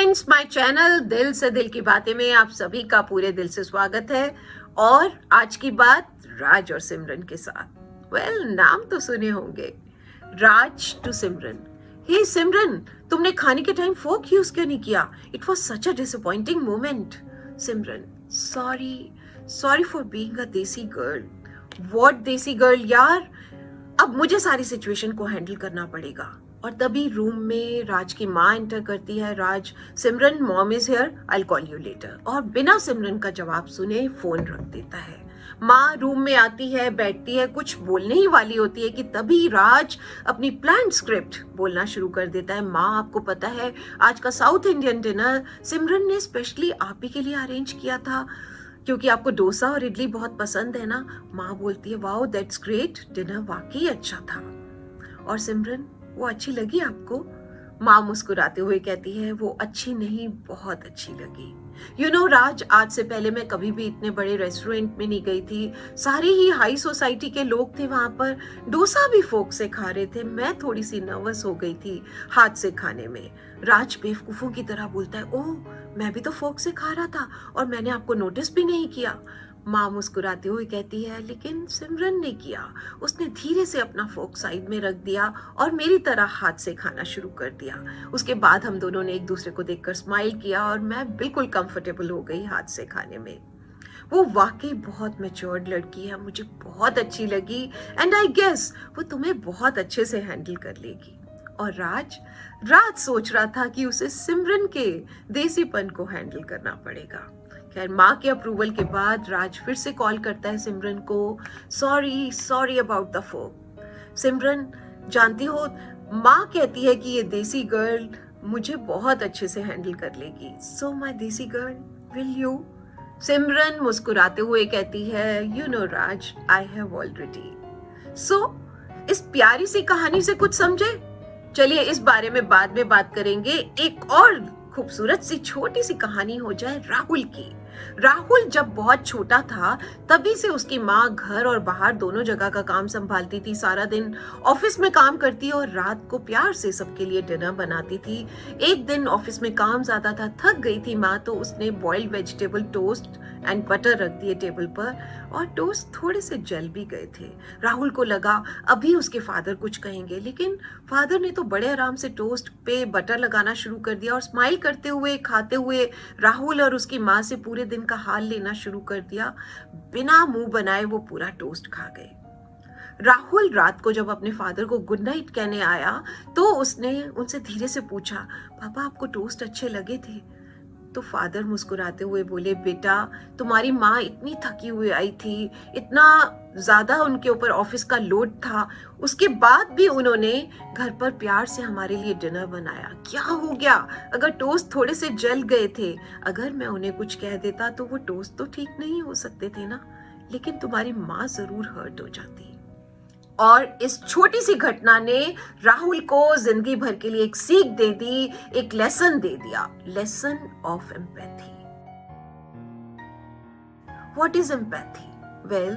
Friends, my channel दिल से दिल की बातें में आप सभी का पूरे दिल से स्वागत है। और आज की बात राज और सिमरन के साथ। नाम तो सुने होंगे, राज टू सिमरन। हे सिमरन, तुमने खाने के टाइम फोक यूज क्यों नहीं किया? It was such a disappointing moment. Simran, sorry for being a देसी गर्ल। व्हाट देसी गर्ल यार? अब मुझे सारी सिचुएशन को हैंडल करना पड़ेगा। और तभी रूम में राज की माँ एंटर करती है। Raj, Simran, mom is here, I call you later. और बिना सिमरन का जवाब सुने फोन रख देता है। माँ रूम में आती है, बैठती है, कुछ बोलने ही वाली होती है कि तभी राज अपनी प्लान स्क्रिप्ट बोलना शुरू कर देता है। माँ, आपको पता है आज का साउथ इंडियन डिनर सिमरन ने स्पेशली आप ही के लिए अरेंज किया था, क्योंकि आपको डोसा और इडली बहुत पसंद है ना। माँ बोलती है, वाओ दैट्स ग्रेट, डिनर वाकई अच्छा था। और सिमरन, वो अच्छी लगी आपको? माँ मुस्कुराते हुए कहती है, वो अच्छी नहीं, बहुत अच्छी लगी। यू नो राज, आज से पहले मैं कभी भी इतने बड़े रेस्टोरेंट में नहीं गई थी। सारे ही हाई सोसाइटी के लोग थे वहां पर, डोसा भी फोक से खा रहे थे। मैं थोड़ी सी नर्वस हो गई थी हाथ से खाने में। राज बेवकूफों की तरह बोलता है, ओह मैं भी तो फोक से खा रहा था और मैंने आपको नोटिस भी नहीं किया। माँ मुस्कुराते हुए कहती है, लेकिन सिमरन ने किया। उसने धीरे से अपना फोक साइड में रख दिया और मेरी तरह हाथ से खाना शुरू कर दिया। उसके बाद हम दोनों ने एक दूसरे को देखकर स्माइल किया और मैं बिल्कुल कंफर्टेबल हो गई हाथ से खाने में। वो वाकई बहुत मैच्योर्ड लड़की है, मुझे बहुत अच्छी लगी। एंड आई गेस वो तुम्हें बहुत अच्छे से हैंडल कर लेगी। और राज सोच रहा था कि उसे सिमरन के देसीपन को हैंडल करना पड़ेगा। खैर, माँ के अप्रूवल के बाद राज फिर से कॉल करता है सिमरन को। Sorry about the folk. सिमरन, जानती हो माँ कहती है कि ये देसी गर्ल मुझे बहुत अच्छे से हैंडल कर लेगी। So my desi girl, will you? Simran मुस्कुराते हुए कहती है, you know Raj, I have already. So इस प्यारी सी कहानी से कुछ समझे? चलिए इस बारे में बाद में बात करेंगे। एक और खूबसूरत सी छोटी सी कहानी हो जाए राहुल की। राहुल जब बहुत छोटा था तभी से उसकी माँ घर और बाहर दोनों जगह का काम संभालती थी। सारा दिन ऑफिस में काम करती और रात को प्यार से सबके लिए डिनर बनाती थी। एक दिन ऑफिस में काम ज्यादा था, थक गई थी माँ, तो उसने boiled vegetable toast and butter रख दिए टेबल पर और टोस्ट थोड़े से जल भी गए थे। राहुल को लगा अभी उसके फादर कुछ कहेंगे, लेकिन फादर ने तो बड़े आराम से टोस्ट पे बटर लगाना शुरू कर दिया और स्माइल करते हुए खाते हुए राहुल और उसकी माँ से पूरे दिन का हाल लेना शुरू कर दिया। बिना मुंह बनाए वो पूरा टोस्ट खा गए। राहुल रात को जब अपने फादर को गुड नाइट कहने आया तो उसने उनसे धीरे से पूछा, पापा आपको टोस्ट अच्छे लगे थे? तो फादर मुस्कुराते हुए बोले, बेटा तुम्हारी माँ इतनी थकी हुई आई थी, इतना ज्यादा उनके ऊपर ऑफिस का लोड था, उसके बाद भी उन्होंने घर पर प्यार से हमारे लिए डिनर बनाया। क्या हो गया अगर टोस्ट थोड़े से जल गए थे? अगर मैं उन्हें कुछ कह देता तो वो टोस्ट तो ठीक नहीं हो सकते थे ना, लेकिन तुम्हारी माँ जरूर हर्ट हो जाती। और इस छोटी सी घटना ने राहुल को जिंदगी भर के लिए एक सीख दे दी, एक लेसन दे दिया, lesson of empathy. What is empathy? Well,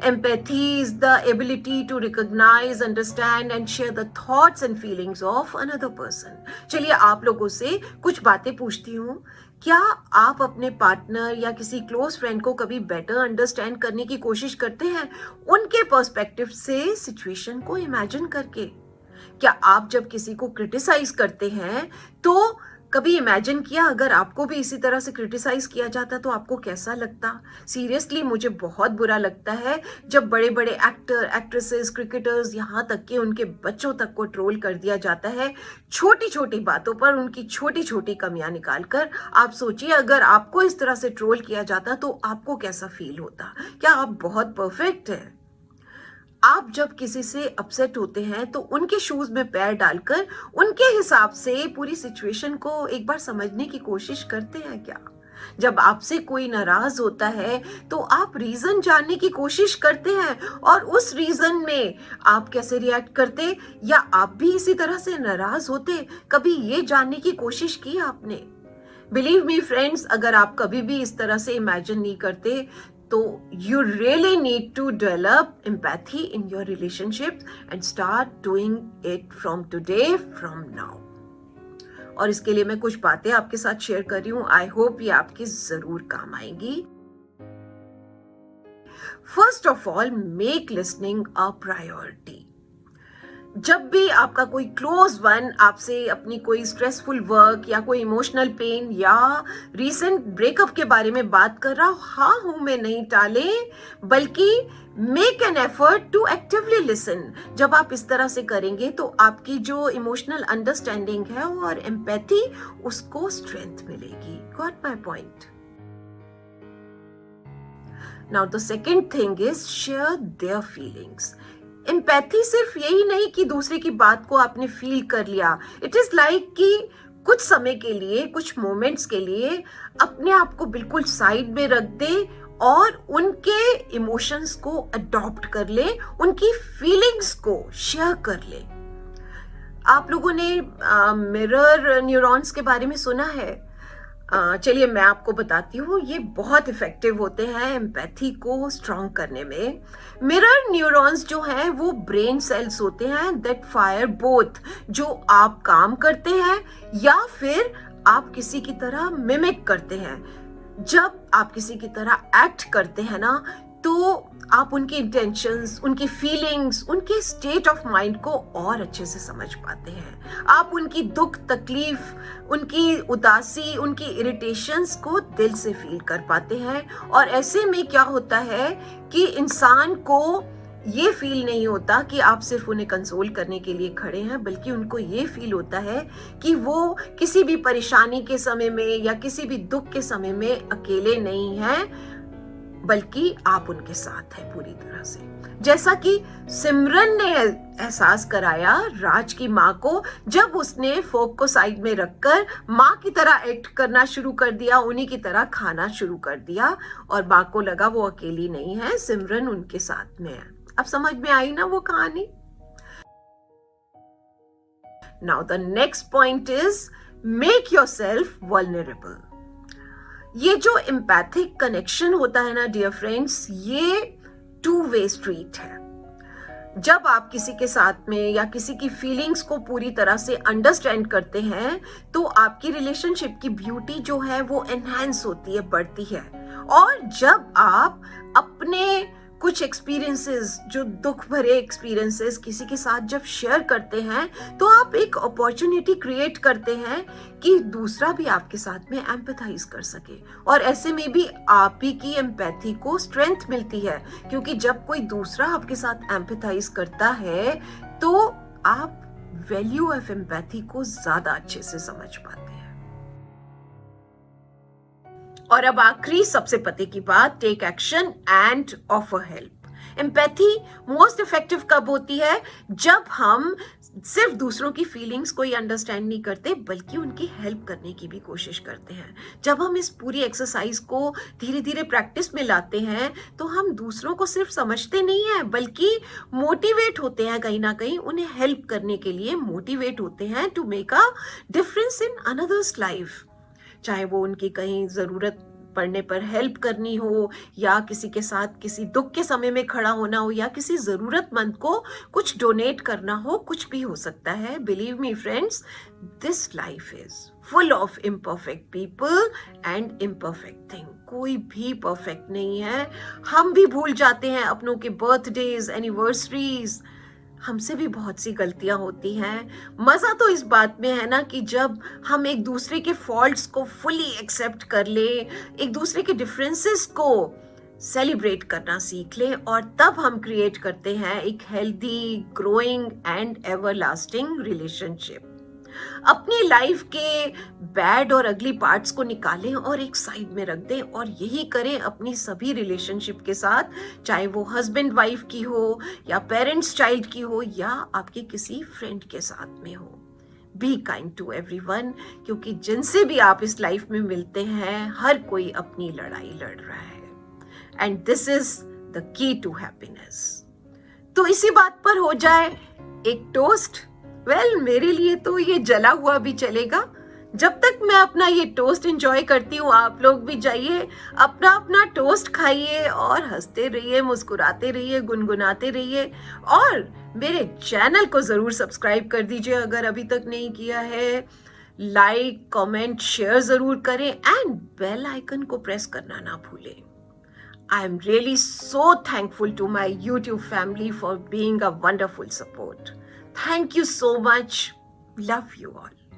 empathy is the ability to recognize, understand and share the thoughts and feelings of another person. चलिए आप लोगों से कुछ बातें पूछती हूँ। क्या आप अपने पार्टनर या किसी क्लोज फ्रेंड को कभी बेटर अंडरस्टैंड करने की कोशिश करते हैं, उनके पर्सपेक्टिव से सिचुएशन को इमेजिन करके? क्या आप जब किसी को क्रिटिसाइज करते हैं तो कभी इमेजिन किया अगर आपको भी इसी तरह से क्रिटिसाइज किया जाता तो आपको कैसा लगता? सीरियसली मुझे बहुत बुरा लगता है जब बड़े बड़े एक्टर, एक्ट्रेसेस, क्रिकेटर्स, यहाँ तक कि उनके बच्चों तक को ट्रोल कर दिया जाता है छोटी छोटी बातों पर, उनकी छोटी छोटी कमियां निकालकर। आप सोचिए अगर आपको इस तरह से ट्रोल किया जाता तो आपको कैसा फील होता? क्या आप बहुत परफेक्ट हैं? आप जब किसी से अपसेट होते हैं तो उनके शूज में पैर डालकर उनके हिसाब से पूरी सिचुएशन को एक बार समझने की कोशिश करते हैं क्या? जब आपसे कोई नाराज होता है तो आप रीजन जानने की कोशिश करते हैं और उस रीजन में आप कैसे रिएक्ट करते, या आप भी इसी तरह से नाराज होते? कभी ये जानने की कोशिश की आपने? बिलीव मी फ्रेंड्स, अगर आप कभी भी इस तरह से इमेजिन नहीं करते तो you really need to develop empathy in your relationships and start doing it from today, from now. और इसके लिए मैं कुछ बातें आपके साथ शेयर कर रही हूँ। आई होप ये आपके जरूर काम आएंगी। First of all, make listening a priority. जब भी आपका कोई क्लोज वन आपसे अपनी कोई स्ट्रेसफुल वर्क या कोई इमोशनल पेन या रीसेंट ब्रेकअप के बारे में बात कर रहा हो, हाँ हूं मैं नहीं टाले, बल्कि make an effort to actively listen. जब आप इस तरह से करेंगे तो आपकी जो इमोशनल अंडरस्टैंडिंग है और एम्पैथी, उसको स्ट्रेंथ मिलेगी। Got my point? Now the second thing is share their feelings. Empathy सिर्फ यही नहीं कि दूसरे की बात को आपने फील कर लिया। इट इज लाइक कि कुछ समय के लिए, कुछ मोमेंट्स के लिए अपने आप को बिल्कुल साइड में रख दे और उनके इमोशंस को अडॉप्ट कर ले, उनकी फीलिंग्स को शेयर कर ले। आप लोगों ने मिरर न्यूरॉन्स के बारे में सुना है? चलिए मैं आपको बताती हूँ, ये बहुत इफेक्टिव होते हैं एम्पैथी को स्ट्रॉन्ग करने में। मिरर न्यूरॉन्स जो हैं वो ब्रेन सेल्स होते हैं दैट फायर बोथ, जो आप काम करते हैं या फिर आप किसी की तरह मिमिक करते हैं। जब आप किसी की तरह एक्ट करते हैं ना, तो आप उनके इंटेंशंस, उनकी फीलिंग्स, उनके स्टेट ऑफ माइंड को और अच्छे से समझ पाते हैं। आप उनकी दुख, तकलीफ, उनकी उदासी, उनकी इरिटेशंस को दिल से फील कर पाते हैं। और ऐसे में क्या होता है कि इंसान को ये फील नहीं होता कि आप सिर्फ उन्हें कंसोल करने के लिए खड़े हैं, बल्कि उनको ये फील होता है कि वो किसी भी परेशानी के समय में या किसी भी दुख के समय में अकेले नहीं हैं, बल्कि आप उनके साथ हैं पूरी तरह से। जैसा कि सिमरन ने एहसास कराया राज की माँ को, जब उसने फोक को साइड में रखकर माँ की तरह एक्ट करना शुरू कर दिया, उन्हीं की तरह खाना शुरू कर दिया, और माँ को लगा वो अकेली नहीं है, सिमरन उनके साथ में है। अब समझ में आई ना वो कहानी? Now the next point is make yourself vulnerable. ये जो एम्पैथिक कनेक्शन होता है ना डियर फ्रेंड्स, ये टू वे स्ट्रीट है। जब आप किसी के साथ में या किसी की फीलिंग्स को पूरी तरह से अंडरस्टैंड करते हैं, तो आपकी रिलेशनशिप की ब्यूटी जो है वो एनहांस होती है, बढ़ती है। और जब आप अपने कुछ एक्सपीरियंसेस, जो दुख भरे एक्सपीरियंसेस किसी के साथ जब शेयर करते हैं, तो आप एक अपॉर्चुनिटी क्रिएट करते हैं कि दूसरा भी आपके साथ में एम्पैथाइज कर सके। और ऐसे में भी आप ही की एम्पैथी को स्ट्रेंथ मिलती है, क्योंकि जब कोई दूसरा आपके साथ एम्पैथाइज करता है तो आप वैल्यू ऑफ एम्पैथी को ज्यादा अच्छे से समझ पाते हैं। और अब आखिरी सबसे पते की बात, take action and offer help. Empathy most effective कब होती है? जब हम सिर्फ दूसरों की फीलिंग्स को ही अंडरस्टैंड नहीं करते, बल्कि उनकी हेल्प करने की भी कोशिश करते हैं। जब हम इस पूरी एक्सरसाइज को धीरे धीरे प्रैक्टिस में लाते हैं, तो हम दूसरों को सिर्फ समझते नहीं हैं, बल्कि मोटिवेट होते हैं, कहीं ना कहीं उन्हें हेल्प करने के लिए मोटिवेट होते हैं to make a difference in another's life. चाहे वो उनकी कहीं जरूरत पड़ने पर हेल्प करनी हो, या किसी के साथ किसी दुख के समय में खड़ा होना हो, या किसी जरूरतमंद को कुछ डोनेट करना हो, कुछ भी हो सकता है। Believe me friends, this life is full of imperfect people and imperfect thing. कोई भी परफेक्ट नहीं है। हम भी भूल जाते हैं अपनों के बर्थडेज, एनिवर्सरीज, हमसे भी बहुत सी गलतियां होती हैं। मजा तो इस बात में है ना कि जब हम एक दूसरे के फॉल्ट्स को फुली एक्सेप्ट कर ले, एक दूसरे के डिफरेंसेस को सेलिब्रेट करना सीख ले, और तब हम क्रिएट करते हैं एक healthy, growing and everlasting relationship. अपनी लाइफ के बैड और अगली पार्ट्स को निकालें और एक साइड में रख दें, और यही करें अपनी सभी रिलेशनशिप के साथ, चाहे वो हस्बैंड वाइफ की हो, या पेरेंट्स चाइल्ड की हो, या आपके किसी फ्रेंड के साथ में हो। बी काइंड टू एवरीवन, क्योंकि जिनसे भी आप इस लाइफ में मिलते हैं, हर कोई अपनी लड़ाई लड़ रहा है, and this is the key to happiness. तो इसी बात पर हो जाए एक टोस्ट। मेरे लिए तो ये जला हुआ भी चलेगा। जब तक मैं अपना ये टोस्ट एंजॉय करती हूँ, आप लोग भी जाइए, अपना अपना टोस्ट खाइए और हंसते रहिए, मुस्कुराते रहिए, गुनगुनाते रहिए, और मेरे चैनल को जरूर सब्सक्राइब कर दीजिए अगर अभी तक नहीं किया है। लाइक कमेंट शेयर जरूर करें एंड बेल आइकन को प्रेस करना ना भूलें. I am really so thankful to my YouTube family for being a wonderful support. Thank you so much. Love you all.